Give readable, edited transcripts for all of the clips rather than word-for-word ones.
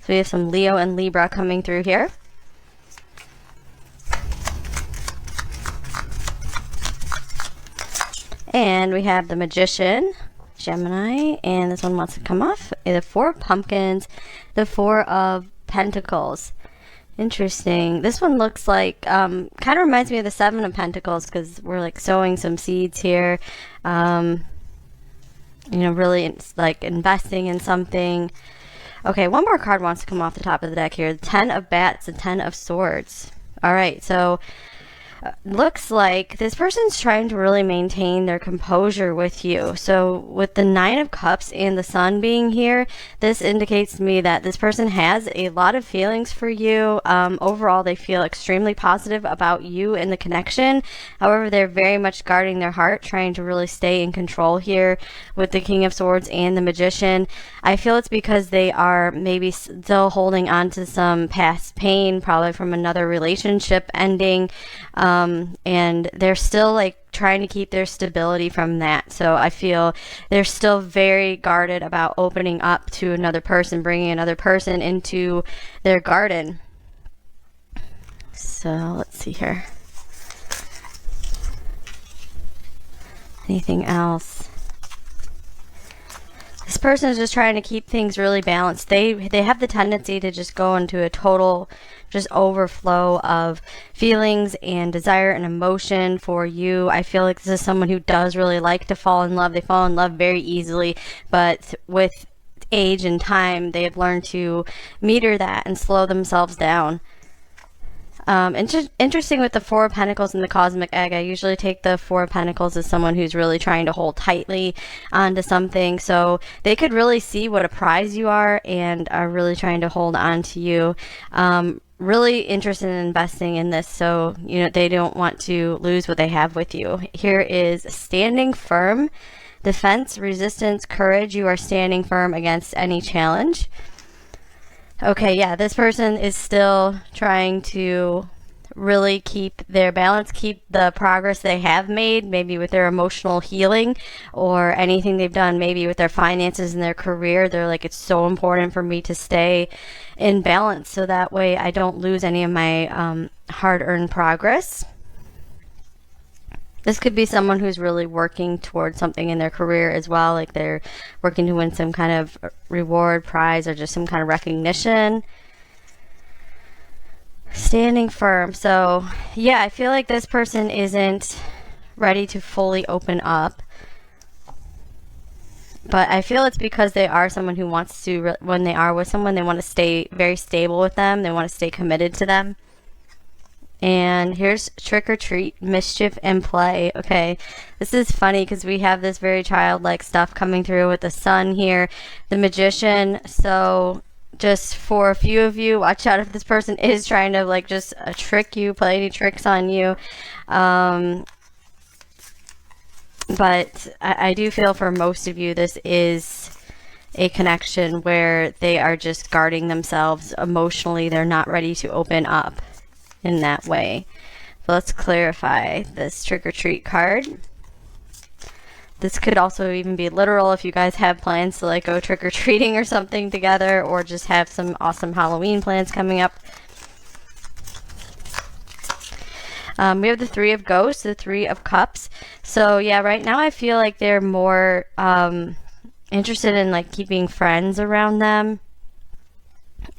So we have some Leo and Libra coming through here. And we have the Magician, Gemini, and this one wants to come off. The Four of Pumpkins, the Four of Pentacles. Interesting. This one looks like, kind of reminds me of the Seven of Pentacles, because we're like sowing some seeds here. You know, really like investing in something. Okay, one more card wants to come off the top of the deck here. The Ten of Bats, the Ten of Swords. All right, so looks like this person's trying to really maintain their composure with you. So with the Nine of Cups and the Sun being here, this indicates to me that this person has a lot of feelings for you. Overall, they feel extremely positive about you and the connection. However, they're very much guarding their heart, trying to really stay in control here with the King of Swords and the Magician. I feel it's because they are maybe still holding on to some past pain, probably from another relationship ending. And they're still like trying to keep their stability from that. So I feel they're still very guarded about opening up to another person, bringing another person into their garden. So let's see here. Anything else? This person is just trying to keep things really balanced. They have the tendency to just go into a total just overflow of feelings and desire and emotion for you. I feel like this is someone who does really like to fall in love. They fall in love very easily, but with age and time, they have learned to meter that and slow themselves down. Interesting with the Four of Pentacles and the Cosmic Egg. I usually take the Four of Pentacles as someone who's really trying to hold tightly onto something. So they could really see what a prize you are and are really trying to hold on to you. Really interested in investing in this, so you know they don't want to lose what they have with you. Here is standing firm, defense, resistance, courage. You are standing firm against any challenge. Okay, yeah, this person is still trying to really keep their balance, keep the progress they have made, maybe with their emotional healing or anything they've done, maybe with their finances and their career. They're like, it's so important for me to stay in balance so that way I don't lose any of my hard-earned progress. This could be someone who's really working towards something in their career as well, like they're working to win some kind of reward, prize, or just some kind of recognition. Standing firm. So yeah, I feel like this person isn't ready to fully open up, but I feel it's because they are someone who wants to, when they are with someone, they want to stay very stable with them. They want to stay committed to them. And here's trick or treat, mischief and play. Okay, this is funny because we have this very childlike stuff coming through with the Sun here, the Magician. So just for a few of you, watch out if this person is trying to like just trick you, play any tricks on you. But I do feel for most of you, this is a connection where they are just guarding themselves emotionally. They're not ready to open up in that way. So let's clarify this trick or treat card. This could also even be literal if you guys have plans to like go trick or treating or something together, or just have some awesome Halloween plans coming up. We have the Three of Ghosts, the Three of Cups. So yeah, right now I feel like they're more interested in like keeping friends around them,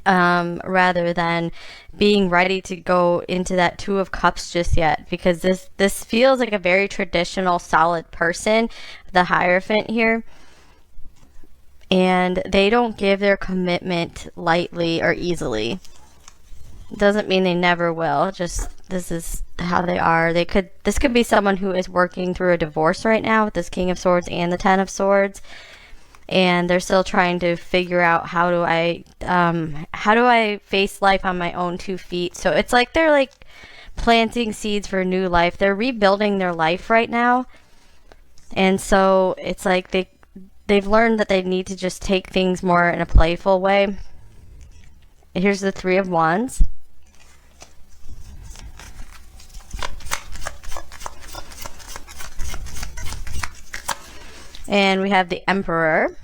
rather than being ready to go into that Two of Cups just yet, because this feels like a very traditional, solid person, the Hierophant here, and they don't give their commitment lightly or easily. Doesn't mean they never will, just this is how they are. This could be someone who is working through a divorce right now with this King of Swords and the Ten of Swords, and they're still trying to figure out how do I face life on my own 2 feet. So it's like they're like planting seeds for new life. They're rebuilding their life right now, and so it's like they've learned that they need to just take things more in a playful way. Here's the Three of Wands. And we have the Emperor.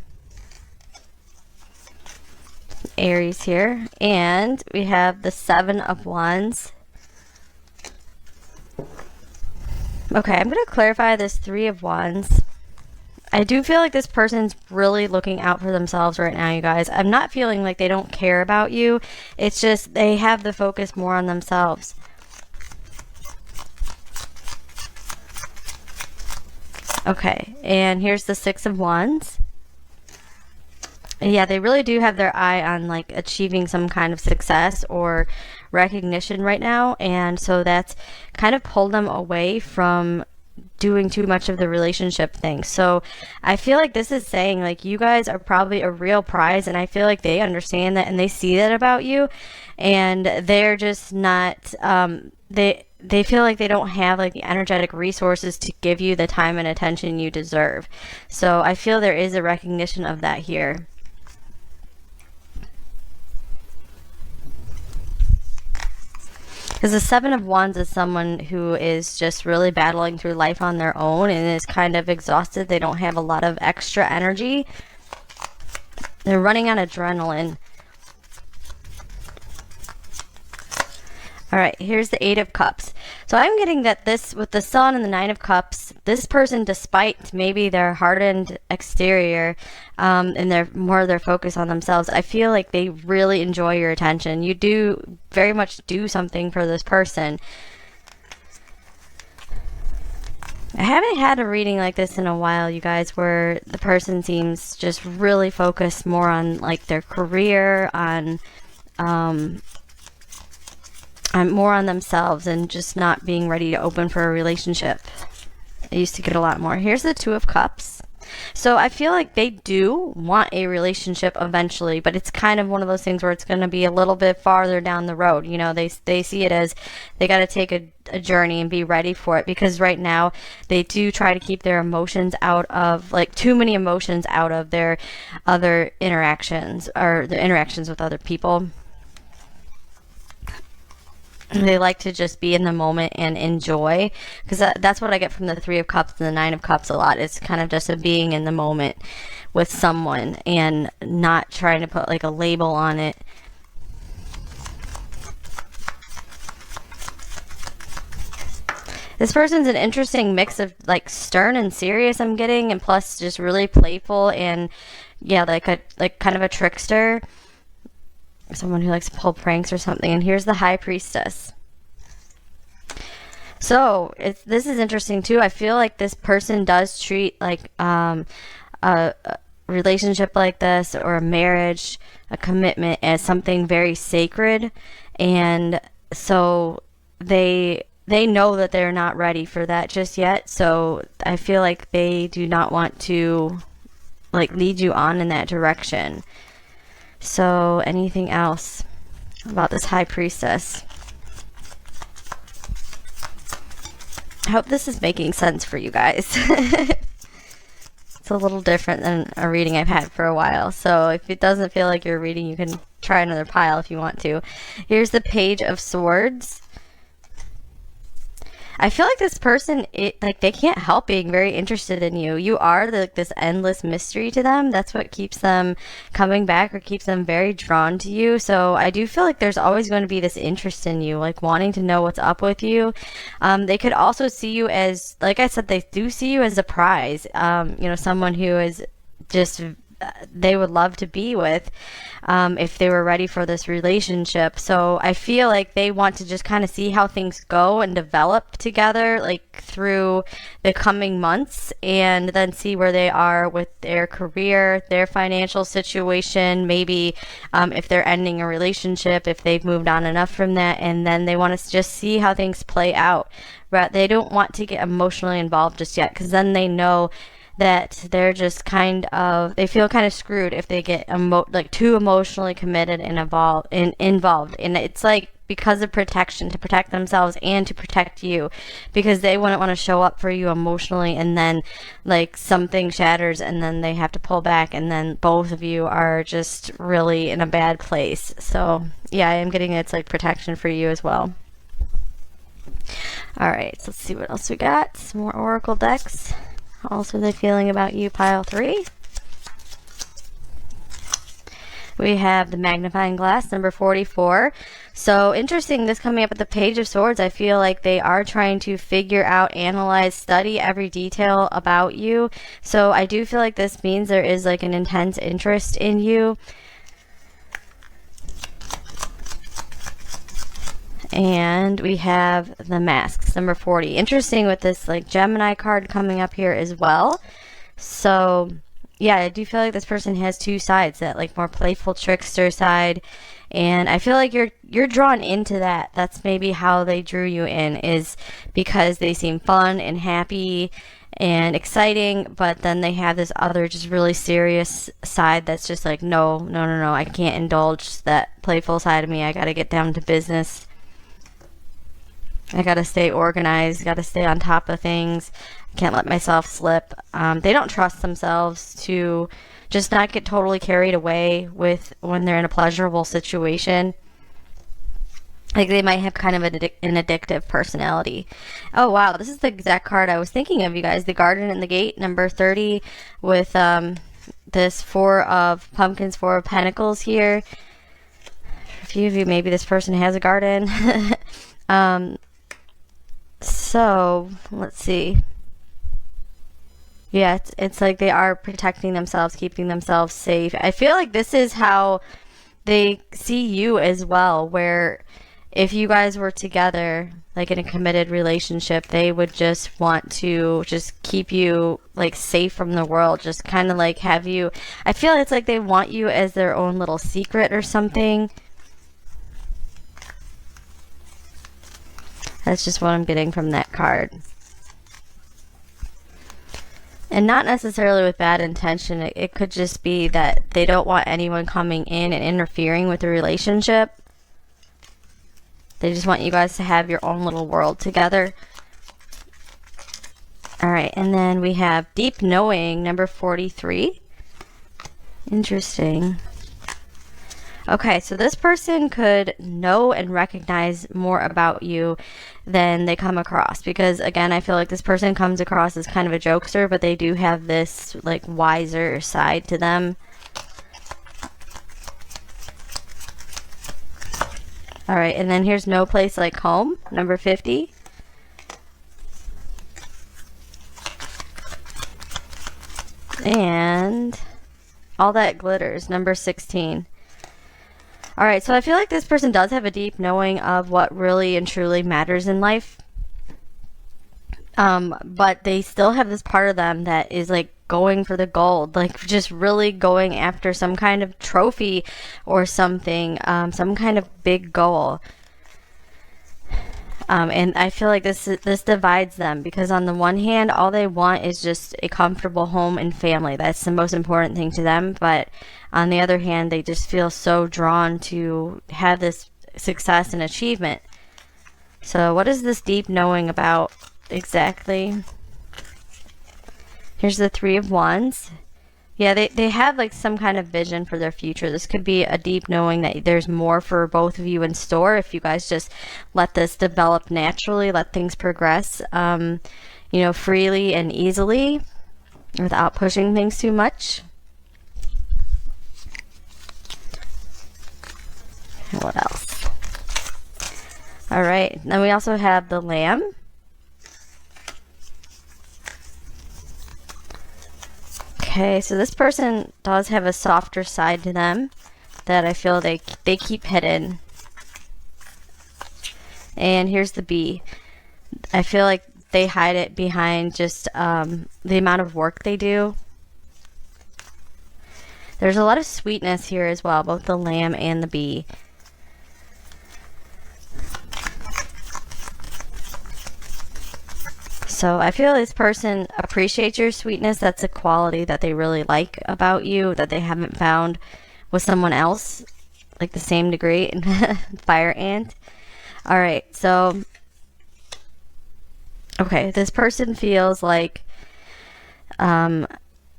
Aries here. And we have the 7 of Wands. Okay, I'm going to clarify this 3 of Wands. I do feel like this person's really looking out for themselves right now, you guys. I'm not feeling like they don't care about you. It's just they have the focus more on themselves. Okay, and here's the 6 of Wands. Yeah, they really do have their eye on like achieving some kind of success or recognition right now. And so that's kind of pulled them away from doing too much of the relationship thing. So I feel like this is saying like you guys are probably a real prize, and I feel like they understand that and they see that about you, and they're just not they feel like they don't have like the energetic resources to give you the time and attention you deserve. So I feel there is a recognition of that here. Because the 7 of Wands is someone who is just really battling through life on their own and is kind of exhausted. They don't have a lot of extra energy. They're running on adrenaline. All right, here's the 8 of Cups. So I'm getting that this, with the Sun and the 9 of Cups, this person, despite maybe their hardened exterior and their focus on themselves, I feel like they really enjoy your attention. You do very much do something for this person. I haven't had a reading like this in a while, you guys, where the person seems just really focused more on like their career, on more on themselves and just not being ready to open for a relationship. I used to get a lot more. Here's the 2 of Cups. So I feel like they do want a relationship eventually, but it's kind of one of those things where it's going to be a little bit farther down the road. You know, they see it as they got to take a journey and be ready for it, because right now they do try to keep their emotions out of, like, too many emotions out of their other interactions or their interactions with other people. They like to just be in the moment and enjoy, because that's what I get from the 3 of Cups and the 9 of Cups a lot. It's kind of just a being in the moment with someone and not trying to put like a label on it. This person's an interesting mix of like stern and serious, I'm getting, and plus just really playful and yeah, like kind of a trickster. Someone who likes to pull pranks or something. And here's the High Priestess. So this is interesting too. I feel like this person does treat like a relationship like this, or a marriage, a commitment, as something very sacred, and so they know that they're not ready for that just yet. So I feel like they do not want to like lead you on in that direction. So anything else about this High Priestess? I hope this is making sense for you guys. It's a little different than a reading I've had for a while. So if it doesn't feel like you're reading, you can try another pile if you want to. Here's the Page of Swords. I feel like this person, like they can't help being very interested in you. You are this endless mystery to them. That's what keeps them coming back, or keeps them very drawn to you. So I do feel like there's always going to be this interest in you, like wanting to know what's up with you. They could also see you as, like I said, they do see you as a prize. You know, someone who is just they would love to be with if they were ready for this relationship. So I feel like they want to just kind of see how things go and develop together, like through the coming months, and then see where they are with their career, their financial situation, maybe if they're ending a relationship, if they've moved on enough from that, and then they want to just see how things play out. But they don't want to get emotionally involved just yet, because then they know that they're just kind of, they feel kind of screwed if they get like too emotionally committed and involved. And it's like because of protection, to protect themselves and to protect you, because they wouldn't want to show up for you emotionally and then like something shatters and then they have to pull back, and then both of you are just really in a bad place. So yeah, I am getting it's like protection for you as well. All right, so let's see what else we got. Some more oracle decks. How else are they feeling about you, pile 3? We have the magnifying glass, number 44. So interesting, this coming up at the Page of Swords. I feel like they are trying to figure out, analyze, study every detail about you. So I do feel like this means there is like an intense interest in you. And we have the masks, number 40. Interesting with this like Gemini card coming up here as well. So yeah, I do feel like this person has two sides, that like more playful trickster side, and I feel like you're drawn into that. That's maybe how they drew you in, is because they seem fun and happy and exciting, but then they have this other just really serious side that's just like, no, no, no, no, I can't indulge that playful side of me. I got to get down to business. I gotta stay organized, gotta stay on top of things. Can't let myself slip. They don't trust themselves to just not get totally carried away with when they're in a pleasurable situation. Like they might have kind of an addictive personality. Oh wow, this is the exact card I was thinking of, you guys. The Garden and the Gate, number 30, with this 4 of Pumpkins, 4 of Pentacles here. For a few of you, maybe this person has a garden. So let's see. Yeah, it's like they are protecting themselves, keeping themselves safe. I feel like this is how they see you as well, where if you guys were together, like in a committed relationship, they would just want to just keep you like safe from the world, just kind of like have you. I feel it's like they want you as their own little secret or something. That's just what I'm getting from that card. And not necessarily with bad intention. It could just be that they don't want anyone coming in and interfering with the relationship. They just want you guys to have your own little world together. Alright, and then we have Deep Knowing, number 43. Interesting. Okay, so this person could know and recognize more about you than they come across, because again, I feel like this person comes across as kind of a jokester, but they do have this like wiser side to them. All right, and then here's No Place Like Home, number 50. And All That Glitters, number 16. All right, so I feel like this person does have a deep knowing of what really and truly matters in life. But they still have this part of them that is like going for the gold, like just really going after some kind of trophy or something, some kind of big goal. And I feel like this divides them, because on the one hand, all they want is just a comfortable home and family. That's the most important thing to them. But on the other hand, they just feel so drawn to have this success and achievement. So what is this deep knowing about exactly? Here's the 3 of Wands. Yeah, they have like some kind of vision for their future. This could be a deep knowing that there's more for both of you in store if you guys just let this develop naturally, let things progress, you know, freely and easily without pushing things too much. What else? All right, then we also have the Lamb. Okay, so this person does have a softer side to them that I feel they keep hidden. And here's the Bee. I feel like they hide it behind just the amount of work they do. There's a lot of sweetness here as well, both the Lamb and the Bee. So I feel this person appreciates your sweetness. That's a quality that they really like about you that they haven't found with someone else, like the same degree. Fire ant. All right, so okay, this person feels like I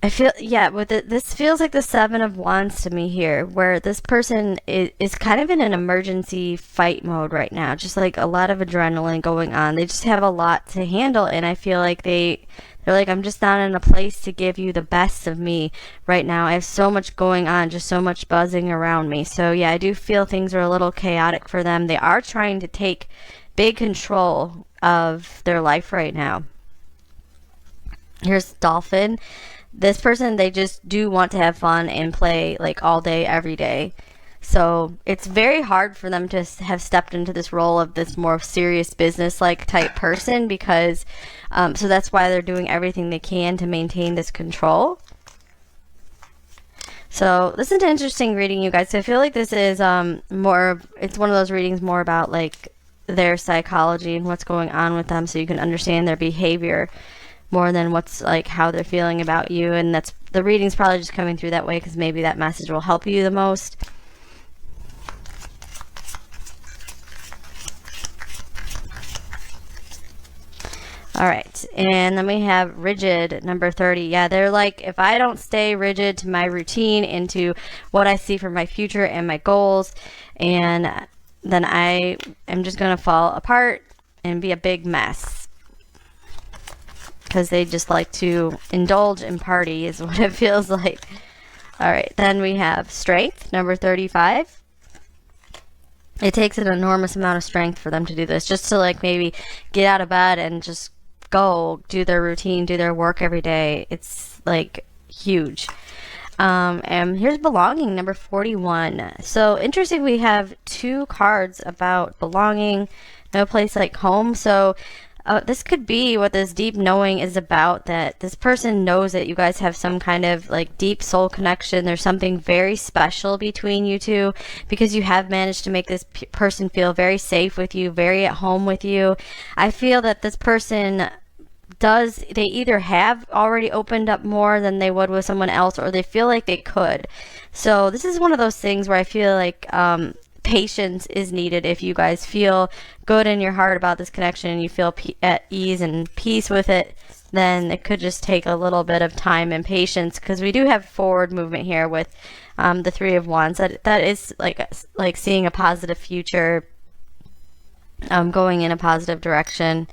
I feel, yeah, with it, this feels like the Seven of Wands to me here, where this person is kind of in an emergency fight mode right now. Just like a lot of adrenaline going on. They just have a lot to handle, and I feel like they're like, I'm just not in a place to give you the best of me right now. I have so much going on, just so much buzzing around me. So yeah, I do feel things are a little chaotic for them. They are trying to take big control of their life right now. Here's Dolphin. This person, they just do want to have fun and play like all day, every day. So it's very hard for them to have stepped into this role of this more serious business like type person because, so that's why they're doing everything they can to maintain this control. So this is an interesting reading, you guys. So I feel like this is more, it's one of those readings more about like their psychology and what's going on with them so you can understand their behavior more than what's like how they're feeling about you. And that's, the reading's probably just coming through that way because maybe that message will help you the most. All right, and then we have rigid, number 30. Yeah, they're like, if I don't stay rigid to my routine, into what I see for my future and my goals, and then I am just going to fall apart and be a big mess. Because they just like to indulge and party is what it feels like. All right, then we have strength, number 35. It takes an enormous amount of strength for them to do this, just to like maybe get out of bed and just go do their routine, do their work every day. It's like huge. And here's belonging, number 41. So interesting, we have two cards about belonging, no place like home. So this could be what this deep knowing is about, that this person knows that you guys have some kind of like deep soul connection. There's something very special between you two because you have managed to make this person feel very safe with you, very at home with you. I feel that this person they either have already opened up more than they would with someone else, or they feel like they could. So this is one of those things where I feel like patience is needed. If you guys feel good in your heart about this connection and you feel at ease and peace with it, then it could just take a little bit of time and patience, because we do have forward movement here with the Three of Wands. That is like seeing a positive future, going in a positive direction.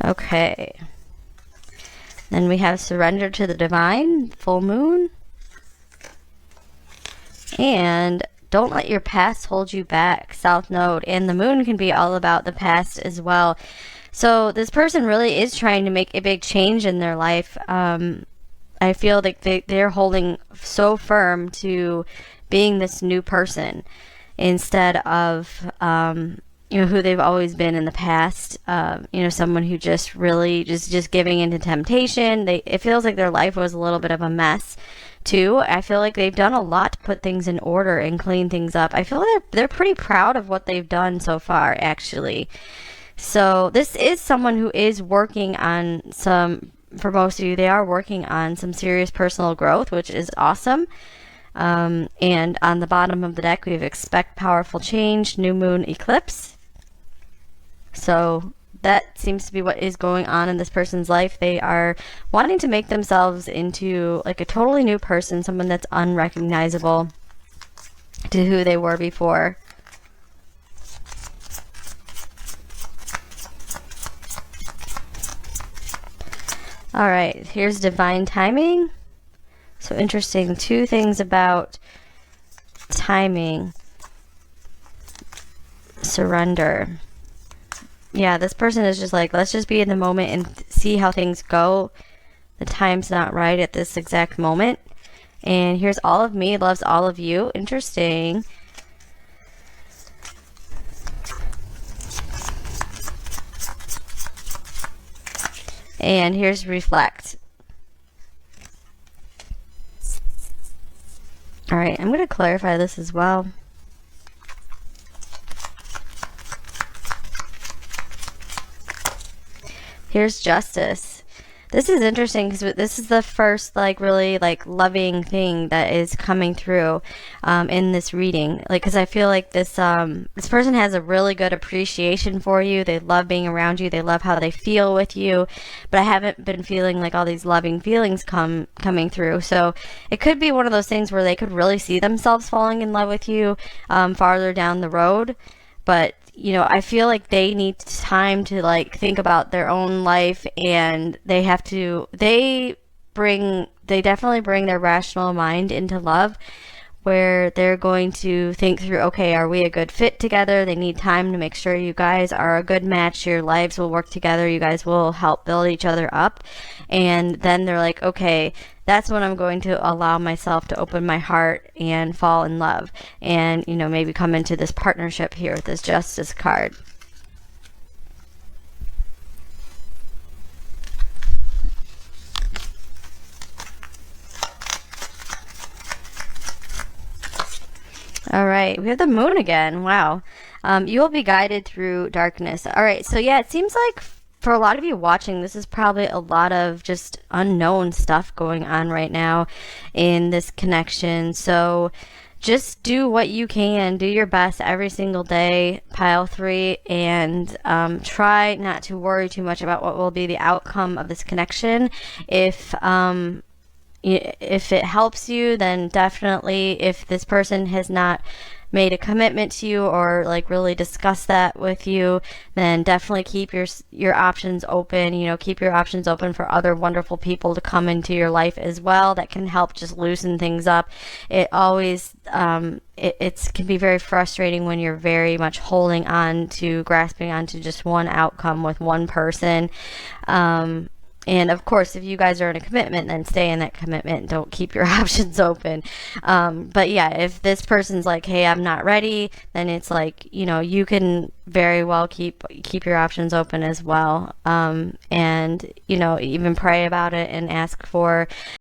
Okay. Then we have surrender to the divine, full moon. And don't let your past hold you back, south node. And the moon can be all about the past as well. So this person really is trying to make a big change in their life. I feel like they're holding so firm to being this new person instead of who they've always been in the past. Someone who just really just giving into temptation. It feels like their life was a little bit of a mess too. I feel like they've done a lot to put things in order and clean things up. I feel like they're pretty proud of what they've done so far, actually. So this is someone who is working on for most of you, they are working on some serious personal growth, which is awesome. And on the bottom of the deck, we have expect powerful change, new moon, eclipse. So that seems to be what is going on in this person's life. They are wanting to make themselves into like a totally new person, someone that's unrecognizable to who they were before. All right, here's divine timing. So interesting, two things about timing. Surrender. Yeah, this person is just like, let's just be in the moment and see how things go. The time's not right at this exact moment. And here's all of me loves all of you. Interesting. And here's reflect. All right, I'm going to clarify this as well. Here's justice. This is interesting because this is the first like really like loving thing that is coming through in this reading. Like, because I feel like this person has a really good appreciation for you. They love being around you. They love how they feel with you. But I haven't been feeling like all these loving feelings coming through. So it could be one of those things where they could really see themselves falling in love with you farther down the road. But I feel like they need time to like think about their own life, and they definitely bring their rational mind into love, where they're going to think through, okay, are we a good fit together? They need time to make sure you guys are a good match. Your lives will work together. You guys will help build each other up. And then they're like, okay, that's when I'm going to allow myself to open my heart and fall in love and, maybe come into this partnership here with this Justice card. All right, we have the moon again. Wow. You will be guided through darkness. All right, so yeah, it seems like for a lot of you watching, this is probably a lot of just unknown stuff going on right now in this connection. So just do what you can, do your best every single day, pile three, and try not to worry too much about what will be the outcome of this connection. If it helps you, then definitely, if this person has not made a commitment to you or like really discussed that with you, then definitely keep your options open. Keep your options open for other wonderful people to come into your life as well that can help just loosen things up. It always it can be very frustrating when you're very much grasping onto just one outcome with one person. And of course, if you guys are in a commitment, then stay in that commitment. Don't keep your options open. But yeah, if this person's like, hey, I'm not ready, then it's like, you can very well keep your options open as well. And, even pray about it and ask for